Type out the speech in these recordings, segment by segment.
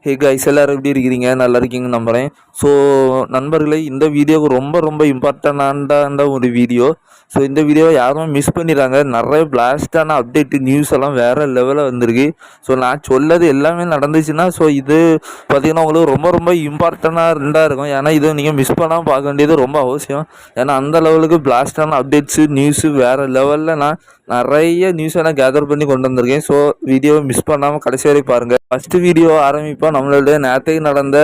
Hey guys, எல்லாரும் எப்படி இருக்கிறீங்க? நல்லா இருக்கீங்கன்னு நம்புகிறேன். ஸோ நண்பர்களே, இந்த வீடியோவுக்கு ரொம்ப ரொம்ப இம்பார்ட்டண்டான ஒரு வீடியோ. ஸோ இந்த வீடியோவை யாரும் மிஸ் பண்ணிடுறாங்க. நிறைய பிளாஸ்டான அப்டேட்டு நியூஸ் எல்லாம் வேறு லெவலில் வந்திருக்கு. ஸோ நான் சொல்லது எல்லாமே நடந்துச்சுன்னா ஸோ இது பார்த்திங்கன்னா உங்களுக்கு ரொம்ப ரொம்ப இம்பார்ட்டண்ட்டாக இருக்கும். ஏன்னா இதை நீங்கள் மிஸ் பண்ணாமல் பார்க்க வேண்டியது ரொம்ப அவசியம். ஏன்னா அந்த லெவலுக்கு பிளாஸ்டான அப்டேட்ஸு நியூஸு வேறு லெவலில் நான் நிறைய நியூஸ் எல்லாம் கேதர் பண்ணி கொண்டு வந்திருக்கேன். ஸோ வீடியோவை மிஸ் பண்ணாமல் கடைசி வரை பாருங்கள். ஃபஸ்ட்டு வீடியோ ஆரம்பிப்போம் நம்மளுடைய நேற்றைக்கு நடந்த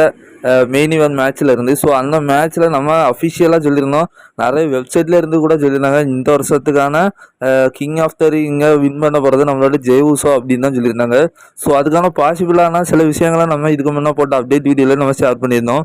மெயின் ஈவென்ட் மேட்ச்சில் இருந்து. ஸோ அந்த மேட்ச்சில் நம்ம அஃபிஷியலாக சொல்லியிருந்தோம், நிறைய வெப்சைட்டில் இருந்து கூட சொல்லியிருந்தாங்க இந்த வருஷத்துக்கான கிங் ஆஃப் த ரிங்கை வின் பண்ண போகிறது நம்மளோட ஜெய் உசோ அப்படின்னு தான் சொல்லியிருந்தாங்க. ஸோ அதுக்கான பாசிபிளான சில விஷயங்களை நம்ம இதுக்கு முன்னே போட்ட அப்டேட் வீடியோவில் நம்ம ஷேர் பண்ணியிருந்தோம்.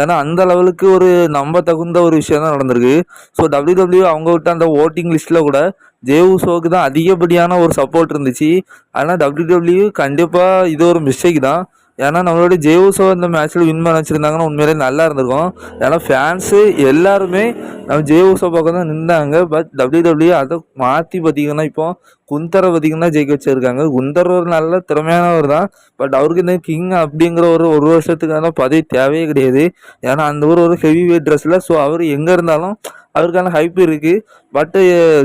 ஏன்னா அந்த லெவலுக்கு ஒரு நம்ப தகுந்த ஒரு விஷயம் தான் நடந்திருக்கு. ஸோ WWE அவங்க விட்ட அந்த ஓட்டிங் லிஸ்ட்டில் கூட ஜெய் உசோவுக்கு தான் அதிகப்படியான ஒரு சப்போர்ட் இருந்துச்சு. ஆனால் WWE கண்டிப்பாக இது ஒரு மிஸ்டேக் தான். ஏன்னா நம்மளோட ஜெய் உசோ இந்த மேட்ச்சில் வின் பண்ண வச்சுருந்தாங்கன்னா உண்மையிலே நல்லா இருந்திருக்கும். ஏன்னா ஃபேன்ஸு எல்லாருமே நம்ம ஜெய் உசோ பக்கம் தான் நின்றாங்க. பட் WWE அதை மாற்றி பார்த்திங்கன்னா இப்போ குந்தரை பார்த்திங்கன்னா ஜெயிக்க வச்சுருக்காங்க. குந்தர் ஒரு நல்ல திறமையானவர் தான். பட் அவருக்கு இந்த கிங் அப்படிங்கிற ஒரு வருஷத்துக்கான பதவி தேவையே கிடையாது. ஏன்னா அந்த ஒரு ஹெவி வெயிட் ட்ரெஸ்ஸில் ஸோ அவர் எங்கே இருந்தாலும் அவருக்கான ஹைப் இருக்குது. பட்டு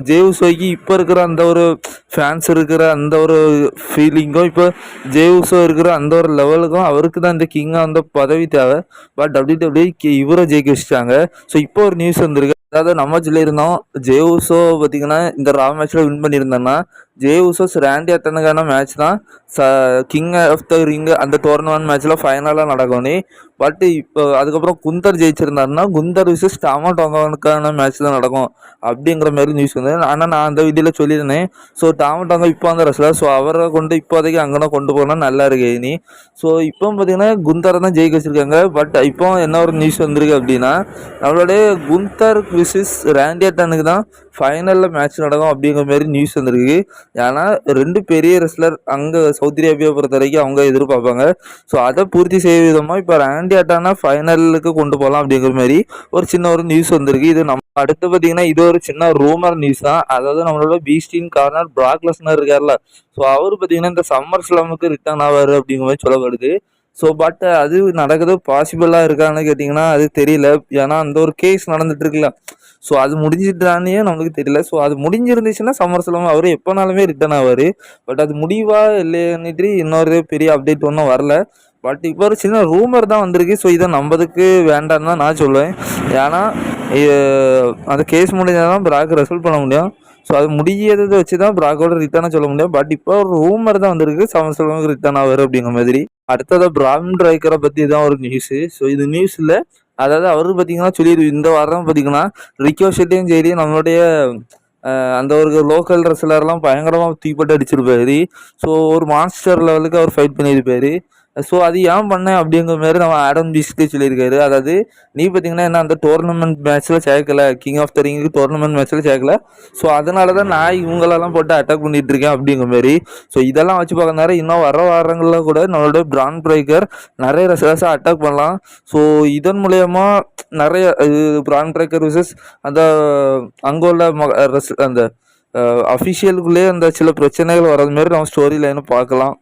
ஜெய் உசோக்கு இப்போ இருக்கிற அந்த ஒரு ஃபேன்ஸ் இருக்கிற அந்த ஒரு ஃபீலிங்கும் இப்போ ஜெய் உசோ இருக்கிற அந்த ஒரு லெவலுக்கும் அவருக்கு தான் இந்த கிங்காக அந்த பதவி தேவை. பட் WWE இவரை ஜெயிக்க வச்சுட்டாங்க. ஸோ இப்போ ஒரு நியூஸ் வந்திருக்கு. அதாவது நம்ம சொல்லியிருந்தோம் ஜெய் உசோ பார்த்திங்கன்னா இந்த ரா மேட்ச்சில் வின் பண்ணியிருந்தோன்னா ஜெய் உசோஸ் ரேண்டி ஆர்டனுக்கான மேட்ச் தான் கிங் ஆஃப் த ரிங் அந்த டோர்னமெண்ட் மேட்ச்சில் ஃபைனலாக நடக்கணும். பட் இப்போ அதுக்கப்புறம் குந்தர் ஜெயிச்சிருந்தாருன்னா குந்தர் விசஸ் டாமா டோங்கானுக்கான மேட்ச் தான் நடக்கும் அப்படிங்கிற மாதிரி நியூஸ் வந்து. ஆனால் நான் அந்த வீடியோவில் சொல்லியிருந்தேன். ஸோ டாமா டோங்கா இப்போ அந்த ரெஸ்லர், ஸோ அவரை கொண்டு இப்போதைக்கு அங்கே கொண்டு போனால் நல்லா இருக்கு இனி. ஸோ இப்போ பார்த்திங்கன்னா குந்தரை தான் ஜெயிக்க வச்சுருக்காங்க. பட் இப்போ என்ன ஒரு நியூஸ் வந்திருக்கு அப்படின்னா நம்மளுடைய குந்தர் விசஸ் ரேண்டி ஆர்டனுக்கு தான் ஃபைனலில் மேட்ச் நடக்கும் அப்படிங்கிற மாதிரி நியூஸ் வந்திருக்கு. ஏன்னா ரெண்டு பெரிய ரெஸ்லர் அங்கே சவுதி அரேபியா பொறுத்த வரைக்கும் அவங்க எதிர்பார்ப்பாங்க. ஸோ அதை பூர்த்தி செய்ய விதமாக இப்போ ரேண்டி ஆர்டனை ஃபைனலுக்கு கொண்டு போகலாம் அப்படிங்கிற மாதிரி ஒரு சின்ன ஒரு நியூஸ் வந்திருக்கு. இது நம்ம அடுத்து பார்த்திங்கன்னா இது ஒரு சின்ன ரூமர் நியூஸ் தான். அதாவது நம்மளோட பீஸ்டின் கார்னர் பிராக் லெஸ்னர் இருக்கார்ல, ஸோ அவர் பார்த்திங்கன்னா இந்த சம்மர் ஸ்லாமுக்கு ரிட்டர்ன் ஆவார் அப்படிங்கிற மாதிரி சொல்லப்படுது. ஸோ பட் அது நடக்குது பாசிபிளாக இருக்கான்னு கேட்டிங்கன்னா அது தெரியல. ஏன்னா அந்த ஒரு கேஸ் நடந்துட்டு இருக்குல்ல, ஸோ அது முடிஞ்சிட்டானே நம்மளுக்கு தெரியல. ஸோ அது முடிஞ்சிருந்துச்சுன்னா சம்மர் ஸ்லாம் அவர் எப்போனாலுமே ரிட்டர்ன் ஆவார். பட் அது முடிவா இல்லைன்னுட்டு இன்னொரு பெரிய அப்டேட் ஒன்றும் வரல. பட் இப்போ ஒரு சின்ன ரூமர் தான் வந்திருக்கு. ஸோ இதை நம்பதுக்கு வேண்டான்னு தான் நான் சொல்லுவேன். ஏன்னா அந்த கேஸ் முடிஞ்சால் தான் பிராக் ரெசல்ட் பண்ண முடியும். ஸோ அது முடியதை வச்சு தான் பிராக்கோட ரிட்டர்னாக சொல்ல முடியும். பட் இப்போ ஒரு ரூமர் தான் வந்திருக்கு சம்மர் ஸ்லாமுக்கு ரிட்டர்ன் ஆவார் அப்படிங்கிற மாதிரி. அடுத்தது பிரான் ட்ரைக்கரை பற்றி தான் ஒரு நியூஸு. ஸோ இது நியூஸில் அதாவது அவரு பார்த்திங்கன்னா இந்த வாரம் பார்த்திங்கன்னா ரிக்கோஷெட்டையும் சரி நம்மளுடைய அந்த ஒரு லோக்கல் ரெஸ்லர்லாம் பயங்கரமாக தீப்பட்டு அடிச்சிருப்பாரு. ஸோ ஒரு மாஸ்டர் லெவலுக்கு அவர் ஃபைட் பண்ணியிருப்பார். ஸோ அது ஏன் பண்ணேன் அப்படிங்கிற மாதிரி நம்ம ஆடம் பீஸ்டே சொல்லியிருக்காரு. அதாவது நீ பார்த்திங்கன்னா என்ன அந்த டோர்னமெண்ட் மேட்ச்சில் சேர்க்கல, king of the ring tournament மேட்ச்சில் சேர்க்கல, ஸோ அதனால தான் நான் இவங்களெல்லாம் போட்டு அட்டாக் பண்ணிகிட்டு இருக்கேன் அப்படிங்கிற மாதிரி. ஸோ இதெல்லாம் வச்சு பார்க்கறதுனால இன்னும் வர வாரங்களில் கூட நம்மளோட பிரான் பிரேக்கர் நிறைய ரெஸ்லர்ஸாக அட்டாக் பண்ணலாம். ஸோ இதன் மூலயமா நிறைய பிரான் பிரேக்கர் விசஸ் அந்த அங்கே உள்ள அந்த அஃபிஷியலுக்குள்ளேயே அந்த சில பிரச்சனைகள் வர்றது மாதிரி நம்ம ஸ்டோரி லைனை பார்க்கலாம்.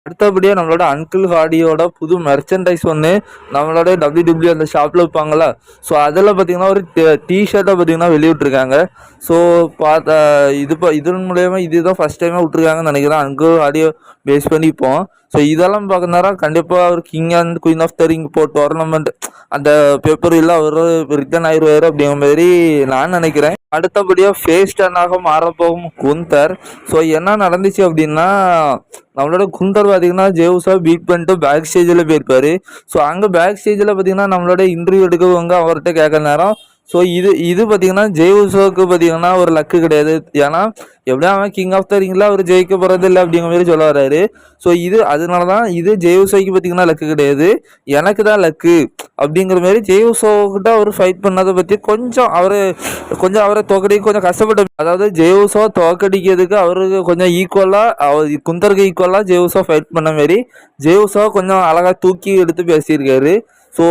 அடுத்தபடியாக நம்மளோட அங்கிள் ஹார்டியோட புது மெர்ச்சன்டைஸ் ஒன்று நம்மளோட WWE அந்த ஷாப்பில் வைப்பாங்களா, ஸோ அதில் பார்த்திங்கன்னா ஒரு டிஷர்ட்டை பார்த்திங்கன்னா வெளியிட்ருக்காங்க. ஸோ இதன் மூலயமா இதுதான் ஃபஸ்ட் டைமாக விட்ருக்காங்கன்னு நினைக்கிறேன் அங்கிள் ஹார்டியோ பேஸ் பண்ணிப்போம். ஸோ இதெல்லாம் பார்க்கறதுனால கண்டிப்பாக அவர் king and queen of the ring tournament அந்த பேப்பர் இல்லை அவர் ரிட்டர்ன் ஆயிடுவார் அப்படிங்கிற மாதிரி நான் நினைக்கிறேன். அடுத்தபடியாக ஃபேஸ் டர்னாக மாறப்போகும் குந்தர். ஸோ என்ன நடந்துச்சு அப்படின்னா நம்மளோட குந்தர் பார்த்திங்கன்னா ஜெய் உசோ பீட் பண்ணிட்டு பேக் ஸ்டேஜில் போயிருப்பார். ஸோ அங்கே பேக் ஸ்டேஜில் பார்த்திங்கன்னா நம்மளோட இன்டர்வியூ எடுக்கவங்க அவர்கிட்ட கேட்குற நேரம் ஸோ இது பார்த்திங்கன்னா ஜெய் உசோவுக்கு பார்த்திங்கன்னா ஒரு லக்கு கிடையாது. ஏன்னா எப்படியா அவன் கிங் ஆஃப் த ரிங்கில் அவர் ஜெயிக்க போகிறது இல்லை அப்படிங்கிற மாதிரி சொல்ல வர்றாரு. ஸோ அதனால தான் இது ஜெய் உசோவுக்கு பார்த்திங்கன்னா லக்கு கிடையாது, எனக்கு தான் லக்கு அப்படிங்கிற மாதிரி ஜெய் உசோக்கிட்ட அவர் ஃபைட் பண்ணதை பற்றி கொஞ்சம் அவரை தோக்கடிக்க கொஞ்சம் கஷ்டப்பட்டு, அதாவது ஜெய் உசோ தோக்கடிக்கிறதுக்கு அவருக்கு கொஞ்சம் ஈக்குவலாக குந்தருக்கு ஈக்குவலாக ஜெய் உசோ ஃபைட் பண்ண மாரி ஜெய் உசோ கொஞ்சம் அழகாக தூக்கி எடுத்து பேசியிருக்காரு. ஸோ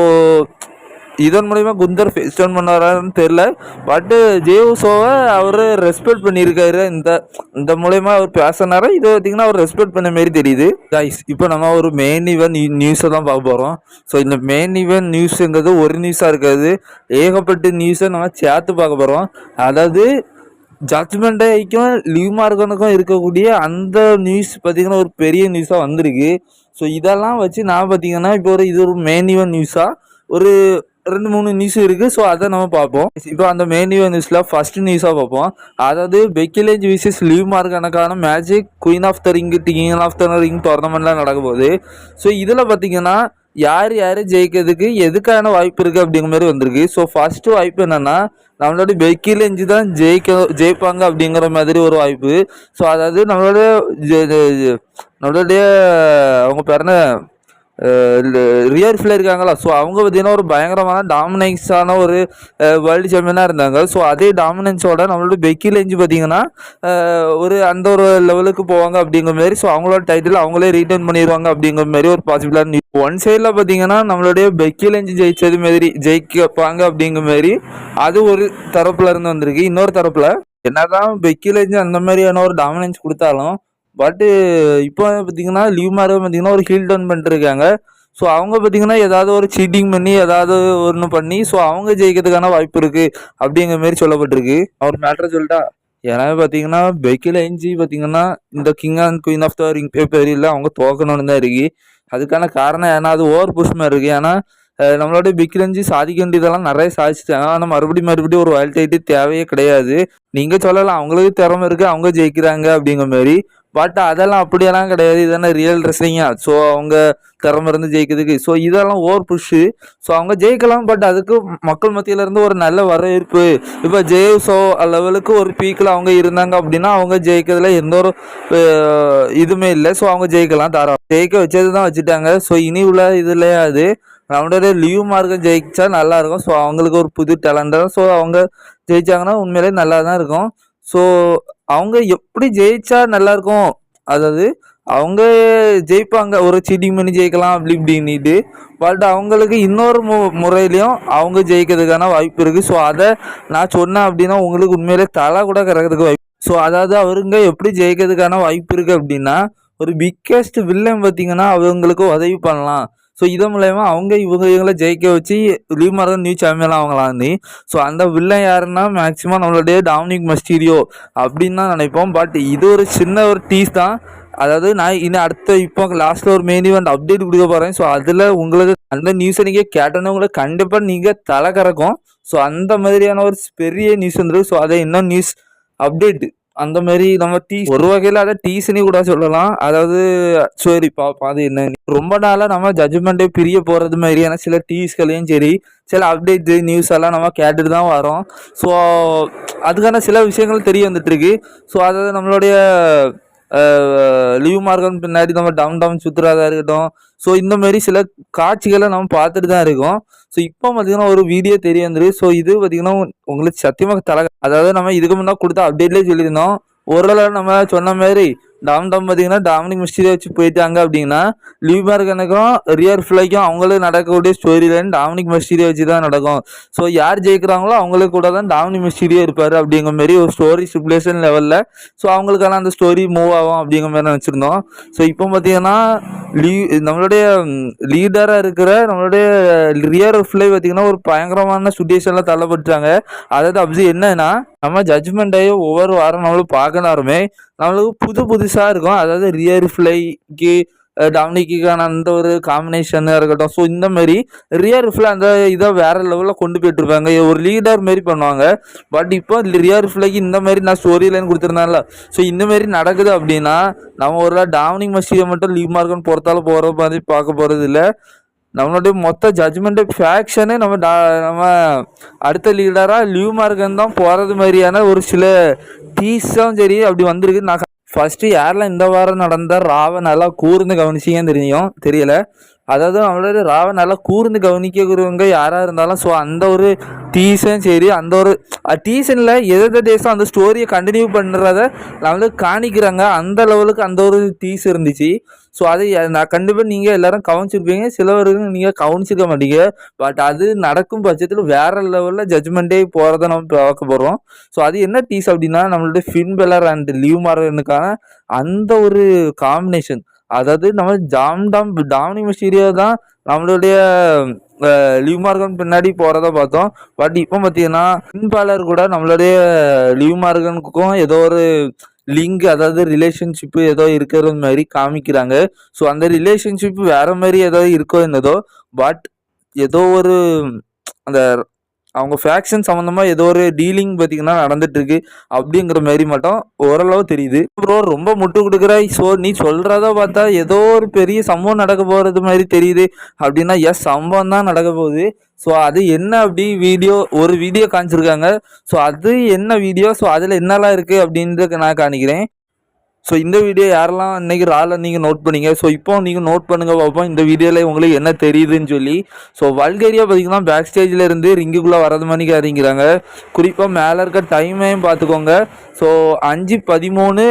இதன் மூலிமா குந்தர் ஃபேஸ் டவுன் பண்ணாரான்னு தெரில. பட்டு ஜேவுசோவை அவர் ரெஸ்பெக்ட் பண்ணியிருக்காரு. இந்த இந்த மூலயமா அவர் பேசினாரா இதை பார்த்திங்கன்னா அவர் ரெஸ்பெக்ட் பண்ண மாரி தெரியுது. கைஸ் இப்போ நம்ம ஒரு மெயின் ஈவெண்ட் நியூஸை தான் பார்க்க போகிறோம். ஸோ இந்த மெயின் ஈவெண்ட் நியூஸுங்கிறது ஒரு நியூஸாக இருக்காது, ஏகப்பட்ட நியூஸை நம்ம சேர்த்து பார்க்க போகிறோம். அதாவது ஜட்ஜ்மெண்ட் டேக்கும் லிவ் மார்கனுக்கும் இருக்கக்கூடிய அந்த நியூஸ் பார்த்திங்கன்னா ஒரு பெரிய நியூஸாக வந்திருக்கு. ஸோ இதெல்லாம் வச்சு நான் பார்த்திங்கன்னா இப்போ இது ஒரு மெயின் ஈவெண்ட் நியூஸாக ஒரு 2-3 நியூஸ் இருக்குது. ஸோ அதை நம்ம பார்ப்போம். இப்போ அந்த மெயின் ஈவெண்ட் நியூஸில் ஃபஸ்ட்டு நியூஸாக பார்ப்போம். அதாவது பெக்கி லிஞ்ச் விசஸ் லிவ் மார்கனுக்கான match queen of the ring king of the ring டோர்னமெண்ட்லாம் நடக்க போகுது. ஸோ இதில் பார்த்திங்கன்னா யார் ஜெயிக்கிறதுக்கு எதுக்கான வாய்ப்பு இருக்குது அப்படிங்கிற மாதிரி வந்திருக்கு. ஸோ ஃபஸ்ட்டு வாய்ப்பு என்னென்னா நம்மளோட பெக்கி லிஞ்ச் தான் ஜெயிப்பாங்க அப்படிங்கிற மாதிரி ஒரு வாய்ப்பு. ஸோ அதாவது நம்மளுடைய அவங்க பேர் என்ன ரியர் ஃபில் இருக்காங்களா. ஸோ அவங்க பார்த்தீங்கன்னா ஒரு பயங்கரமான டாமினன்ஸான ஒரு வேர்ல்டு சாம்பியனாக இருந்தாங்க. ஸோ அதே டாமினன்ஸோட நம்மளோட பெக்கி லிஞ்ச் பார்த்தீங்கன்னா ஒரு அந்த ஒரு லெவலுக்கு போவாங்க அப்படிங்கிற மாதிரி. ஸோ அவங்களோட டைட்டில் அவங்களே ரீட்டர்ன் பண்ணிடுவாங்க அப்படிங்கிற மாதிரி ஒரு பாசிபிளான ஒன் சைடில் பார்த்தீங்கன்னா நம்மளுடைய பெக்கி லிஞ்ச் ஜெயிச்சது மாதிரி ஜெயிக்கப்பாங்க அப்படிங்கிற மாதிரி அது ஒரு தரப்புல இருந்து வந்திருக்கு. இன்னொரு தரப்புல என்னதான் பெக்கி லிஞ்ச் அந்த மாதிரியான ஒரு டாமினன்ஸ் கொடுத்தாலும் பட்டு இப்போ பார்த்தீங்கன்னா லிவ் மார்கன் பார்த்தீங்கன்னா ஒரு ஹீல் டவுன் பண்ணிட்டுருக்காங்க. ஸோ அவங்க பார்த்தீங்கன்னா ஏதாவது ஒரு சீட்டிங் பண்ணி ஏதாவது ஒன்று பண்ணி ஸோ அவங்க ஜெயிக்கிறதுக்கான வாய்ப்பு இருக்குது அப்படிங்கிற மாதிரி சொல்லப்பட்டிருக்கு. அவர் மேட்ரை சொல்லிட்டா ஏன்னா பார்த்தீங்கன்னா பெக்கி லிஞ்ச் பார்த்தீங்கன்னா இந்த king and queen of the ring பேரில் அவங்க தோக்கணும்னு தான் இருக்குது. அதுக்கான காரணம் ஏன்னா அது ஓவர் புஷ் மாதிரி இருக்குது. ஏன்னா நம்மளோட பெக்கி லிஞ்ச் சாதிக்க வேண்டியதெல்லாம் நிறைய சாதிச்சிட்டாங்க. ஆனால் மறுபடியும் ஒரு வேர்ல்ட் டைட்டில் தேவையே கிடையாது. நீங்கள் சொல்லலாம் அவங்களுக்கு திறமை இருக்குது அவங்க ஜெயிக்கிறாங்க அப்படிங்கிற மாதிரி. பட் அதெல்லாம் அப்படியெல்லாம் கிடையாது. இதெல்லாம் ரியல் ரெஸ்லிங்கா. ஸோ அவங்க திறமை இருந்து ஜெயிக்கிறதுக்கு ஸோ இதெல்லாம் ஓவர் புஷ்ஷு. ஸோ அவங்க ஜெயிக்கலாம். பட் அதுக்கு மக்கள் மத்தியிலேருந்து ஒரு நல்ல வரவேற்பு. இப்போ ஜேவுசோ லெவலுக்கு ஒரு பீக்கில் அவங்க இருந்தாங்க அப்படின்னா அவங்க ஜெயிக்கிறதுல எந்த ஒரு இதுவுமே இல்லை. ஸோ அவங்க ஜெயிக்கலாம், தாராளம் ஜெயிக்க வச்சது தான் வச்சுட்டாங்க. ஸோ இனி உள்ள இதுலையே அது நம்மளோட லிவ் மார்கன் ஜெயிச்சா நல்லாயிருக்கும். ஸோ அவங்களுக்கு ஒரு புது டேலண்ட் தான். ஸோ அவங்க ஜெயிச்சாங்கன்னா உண்மையிலே நல்லா தான் இருக்கும். ஸோ அவங்க எப்படி ஜெயிச்சா நல்லாயிருக்கும், அதாவது அவங்க ஜெயிப்பாங்க, ஒரு சீட்டிங் பண்ணி ஜெயிக்கலாம் அப்படி இப்படின்னுட்டு. பட் அவங்களுக்கு இன்னொரு முறையிலையும் அவங்க ஜெயிக்கிறதுக்கான வாய்ப்பு இருக்குது. ஸோ அதை நான் சொன்னேன் அப்படின்னா உங்களுக்கு உண்மையிலே தலை கூட கறக்கிறதுக்கு வாய்ப்பு. ஸோ அதாவது அவருங்க எப்படி ஜெயிக்கிறதுக்கான வாய்ப்பு இருக்குது அப்படின்னா ஒரு பிக்கெஸ்ட் வில்லன் பார்த்தீங்கன்னா அவங்களுக்கு உதவி பண்ணலாம். ஸோ இதன் மூலயமா அவங்க இவங்களை ஜெயிக்க வச்சு லிவ் மார்கன் நியூ சாம்பியனாக அவங்களாந்து. ஸோ அந்த வில்லன் யாருன்னா மேக்ஸிமம் நம்மளுடைய டாமினிக் மிஸ்டீரியோ அப்படின்னு தான் நினைப்போம். பட் இது ஒரு சின்ன ஒரு டீஸ் தான். அதாவது நான் இன்னும் அடுத்த இப்போ லாஸ்ட்டில் ஒரு மெயின் ஈவெண்ட் அப்டேட் கொடுக்க போகிறேன். ஸோ அதில் உங்களுக்கு அந்த நியூஸை நீங்கள் கேட்டோன்னே உங்களுக்கு கண்டிப்பாக நீங்கள் தலை கறக்கும். ஸோ அந்த மாதிரியான ஒரு பெரிய நியூஸ் வந்துருக்கு. ஸோ அதை இன்னும் நியூஸ் அப்டேட்டு அந்த மாதிரி நம்ம ஒரு வகையில் அதை டீஸ்னே கூட சொல்லலாம். அதாவது சரி பாப்பா அது என்ன ரொம்ப நாளாக நம்ம ஜட்ஜ்மெண்ட்டே பிரிய போகிறது மாதிரியான சில டீஸ்களையும் சரி சில அப்டேட்டு நியூஸ் எல்லாம் நம்ம கேட்டுட்டு தான் வரோம். ஸோ அதுக்கான சில விஷயங்கள் தெரிய வந்துட்டுருக்கு. ஸோ அதாவது நம்மளுடைய லிவ் மார்கன் பின்னாடி நம்ம டவுன் சுற்றுறதா இருக்கட்டும். ஸோ இந்த மாதிரி சில காட்சிகளை நம்ம பார்த்துட்டு தான் இருக்கோம். ஸோ இப்போ பார்த்தீங்கன்னா ஒரு வீடியோ தெரிய வந்துருக்கு. ஸோ இது பார்த்தீங்கன்னா உங்களுக்கு சத்தியமாக அதாவது நம்ம இதுக்கு முன்னாடி கொடுத்த அப்டேட்லேயே சொல்லியிருந்தோம். ஓரளவு நம்ம சொன்ன மாதிரி பார்த்தீங்கன்னா டாமினிக் மிஸ்டீரியோ வச்சு போயிட்டாங்க அப்படின்னா லிவ் மார்கனுக்கும் ரியர் ஃபிளைக்கும் அவங்களுக்கு நடக்கக்கூடிய ஸ்டோரி லைன் டாமினிக் மிஸ்டீரியோ வச்சு தான் நடக்கும். ஸோ யார் ஜெயிக்கிறாங்களோ அவங்களுக்கு கூட தான் டாமினிக் மிஸ்டீரியோ இருப்பார் அப்படிங்கிற மாதிரி ஒரு ஸ்டோரி ஸ்டிபுலேஷன் லெவலில். ஸோ அவங்களுக்கான அந்த ஸ்டோரி மூவ் ஆகும் அப்படிங்கிற மாதிரி நினச்சிருந்தோம். ஸோ இப்போ பார்த்தீங்கன்னா நம்மளுடைய லீடராக இருக்கிற நம்மளுடைய ரியர் ஃபிளை பார்த்தீங்கன்னா ஒரு பயங்கரமான சுச்சுவேஷனில் தள்ளப்பட்டுட்டாங்க. அதாவது அப்படி என்னன்னா நம்ம ஜட்ஜ்மெண்ட்டையும் ஒவ்வொரு வாரம் நம்மளும் பார்க்கணுமே நம்மளுக்கு புதுசாக இருக்கும். அதாவது ரியர் ஃபிளைக்கு டாமினிக்கான அந்த ஒரு காம்பினேஷனாக இருக்கட்டும். ஸோ இந்த மாதிரி ரியர் ஃபிளை அந்த இதை வேறு லெவலில் கொண்டு போயிட்டுருப்பாங்க, ஒரு லீடர் மாரி பண்ணுவாங்க. பட் இப்போ ரியர் ஃபிளைக்கு இந்த மாதிரி நான் ஸ்டோரி லைன் கொடுத்துருந்தேன்ல. ஸோ இந்தமாரி நடக்குது அப்படின்னா நம்ம ஒரு டாமினிக் மிஸ்டீரியோ மட்டும் லிவ் மார்கன் பொறுத்தாலும் போகிற மாதிரி பார்க்க போகிறது இல்லை. நம்மளுடைய மொத்த ஜட்ஜ்மெண்ட்டு ஃபேக்ஷனே நம்ம அடுத்த லீடராக லிவ் மார்கன் தான் போகிறது மாதிரியான ஒரு சில டீஸும் சரி அப்படி வந்திருக்கு. நான் ஃபஸ்ட்டு யாரெல்லாம் இந்த வாரம் நடந்த ராவை நல்லா கூர்ந்து கவனிச்சிங்கன்னு தெரியல. அதாவது அவங்களோட ராவை நல்லா கூர்ந்து கவனிக்கிறவங்க யாராக இருந்தாலும் ஸோ அந்த ஒரு டீசன் சரி அந்த ஒரு டீசனில் எந்த தேசம் அந்த ஸ்டோரியை கண்டினியூ பண்ணுறத நம்மளுக்கு காணிக்கிறாங்க. அந்த லெவலுக்கு அந்த ஒரு டீஸ் இருந்துச்சு. ஸோ அது நான் கண்டிப்பாக நீங்கள் எல்லோரும் கவனிச்சிருப்பீங்க, சிலவருக்கு நீங்கள் கவனிச்சிருக்க மாட்டீங்க. பட் அது நடக்கும் பட்சத்தில் வேறு லெவலில் ஜட்ஜ்மெண்ட்டே போகிறத நம்ம பார்க்க போகிறோம். ஸோ அது என்ன டீஸ் அப்படின்னா நம்மளுடைய ஃபின் பெலர் அண்ட் லிவ் மார்கனுக்கான அந்த ஒரு காம்பினேஷன். அதாவது நம்ம டாமினிக் மிஸ்டீரியோ தான் நம்மளுடைய லிவ் மார்கன் பின்னாடி போகிறத பார்த்தோம். பட் இப்போ பார்த்தீங்கன்னா ஃபின் பெலர் கூட நம்மளுடைய லிவ் மார்கனுக்கும் ஏதோ ஒரு லிங்க், அதாவது ரிலேஷன்ஷிப்பு ஏதோ இருக்கிற மாதிரி காமிக்கிறாங்க. ஸோ அந்த ரிலேஷன்ஷிப் வேறு மாதிரி ஏதோ இருக்கோ என்னதோ, பட் ஏதோ ஒரு அந்த அவங்க ஃபேக்ஷன் சம்மந்தமாக ஏதோ ஒரு டீலிங் பார்த்தீங்கன்னா நடந்துட்டுருக்கு அப்படிங்கிற மாதிரி மட்டும் ஓரளவு தெரியுது. ப்ரோ ரொம்ப முட்டு கொடுக்குற, ஸோ நீ சொல்கிறத பார்த்தா ஏதோ ஒரு பெரிய சம்பவம் நடக்க போகிறது மாதிரி தெரியுது அப்படின்னா எஸ், சம்பவம் தான் நடக்க போகுது. ஸோ அது என்ன அப்படி ஒரு வீடியோ காமிச்சிருக்காங்க. ஸோ அது என்ன வீடியோ, ஸோ அதில் என்னெல்லாம் இருக்குது அப்படின்றத நான் காணிக்கிறேன். ஸோ இந்த வீடியோ யாரெல்லாம் இன்றைக்கி ராவில் நீங்கள் நோட் பண்ணிங்க, ஸோ இப்போ நீங்கள் நோட் பண்ணுங்கள் பார்ப்போம் இந்த வீடியோவில் உங்களுக்கு என்ன தெரியுதுன்னு சொல்லி. ஸோ வல்கேரியா பார்த்திங்கன்னா பேக் ஸ்டேஜில் இருந்து ரிங்குக்குள்ளே வரது மணிக்கு அறிங்கிறாங்க. குறிப்பாக மேலே இருக்க டைமையும் பார்த்துக்கோங்க. ஸோ 5:13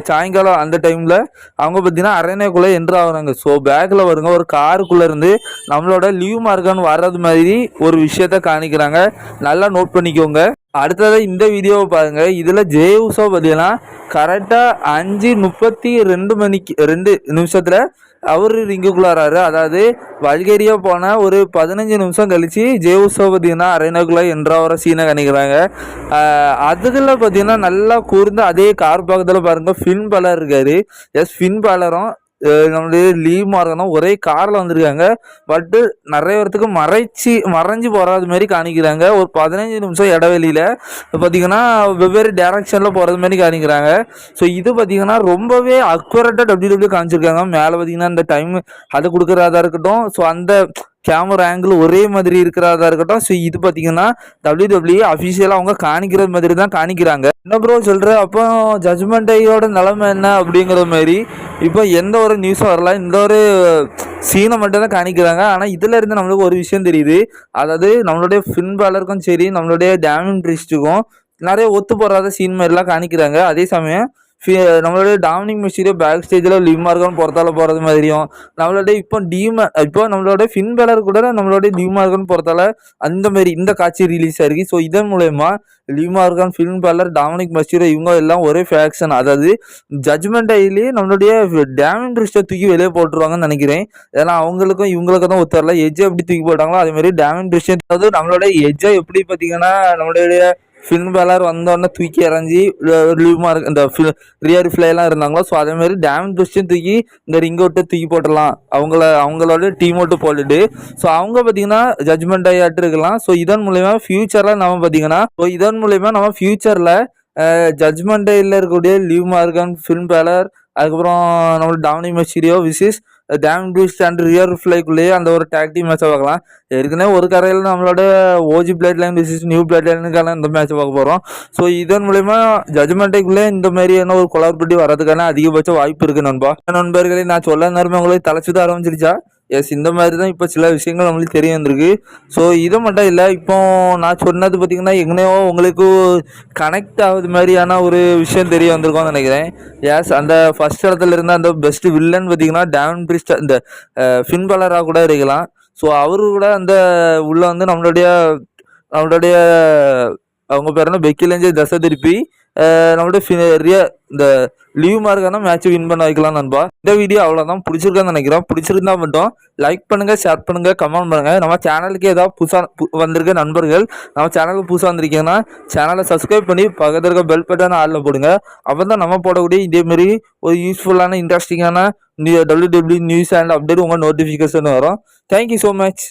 சாயங்காலம் அந்த டைமில் அவங்க பார்த்திங்கன்னா அரேனாக்குள்ளே என்ட்ரு ஆகுறாங்க. ஸோ பேக்கில் வருங்க ஒரு காருக்குள்ளே இருந்து நம்மளோட லிவ் மார்கன் வர்றது மாதிரி ஒரு விஷயத்த காணிக்கிறாங்க. நல்லா நோட் பண்ணிக்கோங்க. அடுத்தது இந்த வீடியோவை பாருங்கள். இதில் ஜே உசோ பார்த்தீங்கன்னா கரெக்டாக 5:32 நிமிஷத்தில் அவர் ரிங்குக்குள்ளாராரு. அதாவது வல்கேரியா போன ஒரு 15 நிமிஷம் கழித்து ஜே உசோ பார்த்தீங்கன்னா அரேனாக்குள்ளே என்ட்ராகிற சீனை காணிக்கிறாங்க. அதுக்குள்ள பார்த்தீங்கன்னா நல்லா கூர்ந்து அதே கார் பக்கத்தில் பாருங்கள் ஃபின் பாலர் இருக்கார். எஸ், ஃபின் பாலரும் நம்மளுடைய லீவ் மார்கனும் ஒரே காரில் வந்திருக்காங்க. பட்டு நிறைய பேர்த்துக்கு மறைஞ்சு போகிறது மாதிரி காணிக்கிறாங்க. ஒரு 15 நிமிஷம் இடைவெளியில் பார்த்திங்கன்னா வெவ்வேறு டேரக்ஷனில் போகிறது மாதிரி காணிக்கிறாங்க. ஸோ இது பார்த்திங்கன்னா ரொம்பவே அக்யூரேட்டாக WWE காமிச்சிருக்காங்க. மேலே பார்த்திங்கன்னா இந்த டைம் அது கொடுக்குறதா இருக்கட்டும், ஸோ அந்த கேமரா ஆங்கிள் ஒரே மாதிரி இருக்கிறதா இருக்கட்டும். ஸோ இது பார்த்தீங்கன்னா WWE அஃபிஷியலாக அவங்க காணிக்கிற மாதிரி தான் காணிக்கிறாங்க. என்ன ப்ரோ சொல்கிற, அப்போ ஜட்ஜ்மெண்ட் டேயோட நிலைமை என்ன அப்படிங்கிற மாதிரி இப்போ எந்த ஒரு நியூஸும் வரல, இந்த ஒரு சீனை மட்டும் தான் காணிக்கிறாங்க. ஆனால் இதில் இருந்து நம்மளுக்கு ஒரு விஷயம் தெரியுது. அதாவது நம்மளுடைய ஃபின் பாலருக்கும் சரி நம்மளுடைய டேமின் பிரிஸ்ட்டுக்கும் நிறைய ஒத்து போகாத சீன் மாதிரிலாம் காணிக்கிறாங்க. அதே சமயம் நம்மளுடைய டாமினிக் மிஸ்டீரியோ பேக் ஸ்டேஜில் லிவ் மார்கன் புறத்தால போகிறது மாதிரியும், நம்மளுடைய இப்போ நம்மளோட ஃபின் பேலர் கூட நம்மளுடைய லிவ் மார்கன் புறத்தால அந்த மாதிரி இந்த காட்சி ரிலீஸ் ஆயிருக்கு. ஸோ இதன் மூலயமா live Morgan, fin baler, Dominic Mysterio இவங்க எல்லாம் ஒரே ஃபேக்ஷன். அதாவது ஜட்ஜ்மெண்ட் டேலேயே நம்மளுடைய டேமின் பிரிஸ்ட்டை தூக்கி வெளியே போட்டுருவாங்கன்னு நினைக்கிறேன். ஏன்னா அவங்களுக்கும் இவங்களுக்கும் தான் ஒத்துரல. எஜ்ஜை எப்படி தூக்கி போட்டாங்களோ அதே மாதிரி டேமின் பிரிஸ்ட்டை, அதாவது நம்மளுடைய எஜ்ஜை எப்படி பார்த்தீங்கன்னா நம்மளுடைய ஃபின் பேலர் வந்தோடனே தூக்கி இறஞ்சி லிவ் மார்க் இந்த ரியர் ஃப்ளைலாம் இருந்தாங்களோ, ஸோ அதேமாதிரி டேமின் பிரிஸ்ட்டையும் தூக்கி இந்த ரிங்கை விட்டு தூக்கி போட்டுடலாம். அவங்களோட டீம் விட்டு போட்டுட்டு ஸோ அவங்க பார்த்தீங்கன்னா ஜட்ஜ்மெண்ட் ஆகிட்டு இருக்கலாம். ஸோ இதன் மூலயமா ஃபியூச்சரில் நம்ம பார்த்தீங்கன்னா ஃபியூச்சரில் ஜட்ஜ்மெண்ட் டேயில் இருக்கக்கூடிய லிவ் மார்கன், ஃபின் பேலர், அதுக்கப்புறம் நம்மளோட Dominik Mysterio versus Damian Priest and ரியர் ஃப்ளைக்குள்ளேயே அந்த ஒரு டேக் டீம் மேட்சை பார்க்கலாம். ஏற்கனவே ஒரு கரையில் நம்மளோட OG blood line விசிஸ் new blood லைனுக்கான இந்த மேட்சை பார்க்க போகிறோம். ஸோ இதன் மூலயமா ஜட்ஜ்மெண்ட்டுக்குள்ளே இந்த மாதிரியான ஒரு குளறுபடி வரதுக்கான அதிகபட்ச வாய்ப்பு இருக்குது நண்பர்களே. நான் சொல்ல நேரமே உங்களுக்கு தலைச்சுதான் ஆரம்பிச்சிருச்சா? எஸ், இந்த மாதிரி தான் இப்போ சில விஷயங்கள் நம்மளுக்கு தெரிய வந்திருக்கு. ஸோ இது மட்டும் இல்லை, இப்போ நான் சொன்னது பார்த்திங்கன்னா எங்கனையோ உங்களுக்கு கனெக்ட் ஆகுது மாதிரியான ஒரு விஷயம் தெரிய வந்திருக்கோம்னு நினைக்கிறேன். எஸ், அந்த ஃபர்ஸ்ட் இடத்துல இருந்த அந்த பெஸ்ட் வில்லன் பார்த்திங்கன்னா டேமின் பிரிஸ்ட், இந்த ஃபின் பேலராக கூட இருக்கலாம். ஸோ அவரு கூட அந்த உள்ள வந்து நம்மளுடைய அவங்க பேர் என்ன, பெக்கி லிஞ்ச் தசை திருப்பி நம்மளுடைய இந்த லிவ் மார்க்கான மேட்ச் வின் பண்ண வைக்கலாம் நண்பா. இந்த வீடியோ அவ்வளோதான். பிடிச்சிருக்கான்னு நினைக்கிறோம். பிடிச்சிருந்தா மட்டும் லைக் பண்ணுங்கள், ஷேர் பண்ணுங்கள், கமெண்ட் பண்ணுங்கள். நம்ம சேனலுக்கு ஏதாவது புதுசாக வந்திருக்க நண்பர்கள் நம்ம சேனலுக்கு புதுசாக வந்திருக்கீங்கன்னா சேனலை சப்ஸ்கிரைப் பண்ணி பக்கத்தில் இருக்க பெல் பட்டன் ஆளில் போடுங்க. அப்போ தான் நம்ம போடக்கூடிய இதேமாரி ஒரு யூஸ்ஃபுல்லான இன்ட்ரெஸ்டிங்கான WWE நியூஸ் அண்ட் அப்டேட் உங்கள் நோட்டிஃபிகேஷன் வரும். Thank you so much.